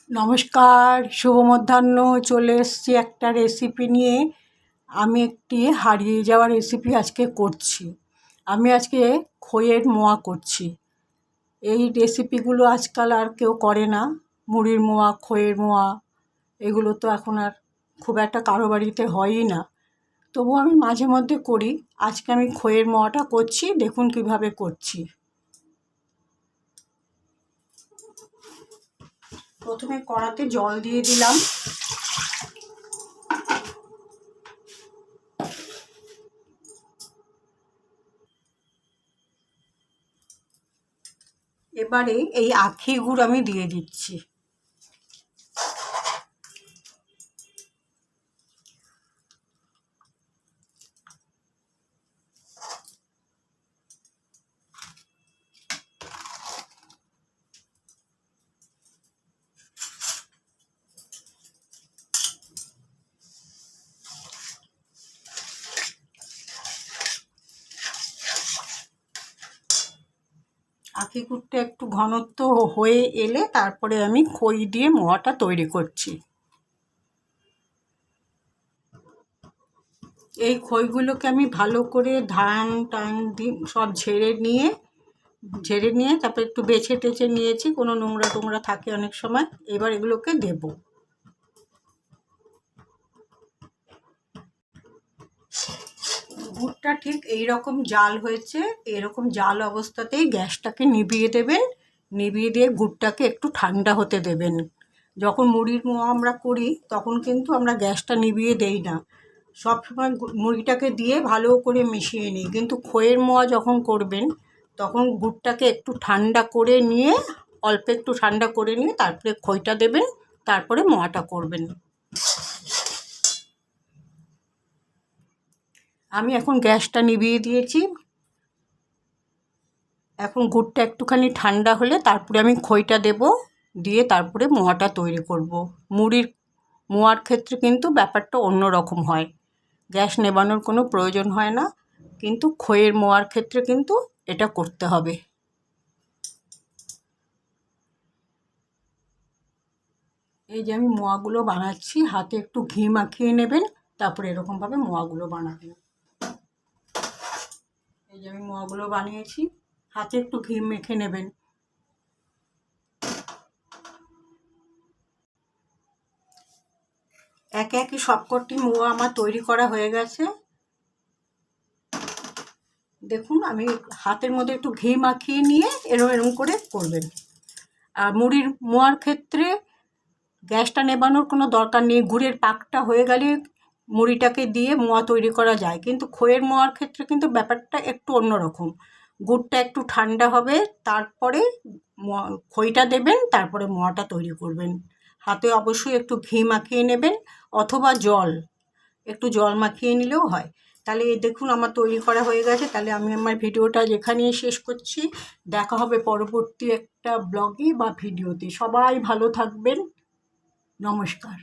নমস্কার, শুভ মধ্যাহ্ন। চলে এসেছি একটা রেসিপি নিয়ে। আমি একটি হারিয়ে যাওয়া রেসিপি আজকে করছি। আমি আজকে খইয়ের মোয়া করছি। এই রেসিপিগুলো আজকাল আর কেউ করে না। মুড়ির মোয়া, খইয়ের মোয়া, এগুলো তো এখন আর খুব একটা কারো বাড়িতে হয়ই না। তবুও আমি মাঝে মধ্যে করি। আজকে আমি খইয়ের মোয়াটা করছি, দেখুন কিভাবে করছি। প্রথমে কড়াতে জল দিয়ে দিলাম। এবারে এই আখি গুড় আমি দিয়ে দিচ্ছি। আখি গুড়টা একটু ঘনত্ব হয়ে এলে তারপরে আমি খই দিয়ে মোয়াটা তৈরি করছি। এই খইগুলোকে আমি ভালো করে ধান টান দিয়ে সব ঝেড়ে নিয়ে তারপরে একটু বেছে টেছে নিয়েছি, কোনো নোংরা টোংরা থাকে অনেক সময়। এবার এগুলোকে দেবো। গুড়টা ঠিক এই রকম জাল হয়েছে, এরকম জাল অবস্থাতেই গ্যাসটাকে নিভিয়ে দেবেন। নিভিয়ে দিয়ে গুড়টাকে একটু ঠান্ডা হতে দেবেন। যখন মুড়ির মোয়া আমরা করি তখন কিন্তু আমরা গ্যাসটা নিভিয়ে দেই না, সবসময় মুড়িটাকে দিয়ে ভালো করে মিশিয়ে নিই। কিন্তু খইয়ের মোয়া যখন করবেন তখন গুড়টাকে একটু ঠান্ডা করে নিয়ে, অল্প একটু ঠান্ডা করে নিয়ে তারপরে খইটা দেবেন, তারপরে মোয়াটা করবেন। আমি এখন গ্যাসটা নিভিয়ে দিয়েছি। এখন গুড়টা একটুখানি ঠান্ডা হলে তারপরে আমি খইটা দেব, দিয়ে তারপরে মোয়াটা তৈরি করব। মুড়ির মোয়ার ক্ষেত্রে কিন্তু ব্যাপারটা অন্য রকম হয়, গ্যাস নেবানোর কোনো প্রয়োজন হয় না। কিন্তু খইয়ের মোয়ার ক্ষেত্রে কিন্তু এটা করতে হবে। এই যে আমি মোয়াগুলো বানাচ্ছি, হাতে একটু ঘি মাখিয়ে নেবেন, তারপরে এরকমভাবে মোয়াগুলো বানাবেন। এই যে আমি মোয়াগুলো বানিয়েছি, হাতে একটু ঘি মেখে নেবেন। একে একে সবকটি মোয়া আমার তৈরি করা হয়ে গেছে। দেখুন, আমি হাতের মধ্যে একটু ঘি মাখিয়ে নিয়ে এরম করে করবেন। আর মুড়ির মোয়ার ক্ষেত্রে গ্যাসটা নেবানোর কোনো দরকার নেই, গুড়ের পাকটা হয়ে গেলে মুড়িটাকে দিয়ে মোয়া তৈরি করা যায়। কিন্তু খইয়ের মোয়ার ক্ষেত্রে কিন্তু ব্যাপারটা একটু অন্যরকম। গুড়টা একটু ঠান্ডা হবে, তারপরে খইটা দেবেন, তারপরে মোয়াটা তৈরি করবেন। হাতে অবশ্যই একটু ঘি মাখিয়ে নেবেন, অথবা একটু জল মাখিয়ে নিলেও হয়। তাহলে দেখুন আমার তৈরি করা হয়ে গেছে। তাহলে আমি আমার ভিডিওটা যেখানেই শেষ করছি। দেখা হবে পরবর্তী একটা ব্লগে বা ভিডিওতে। সবাই ভালো থাকবেন। নমস্কার।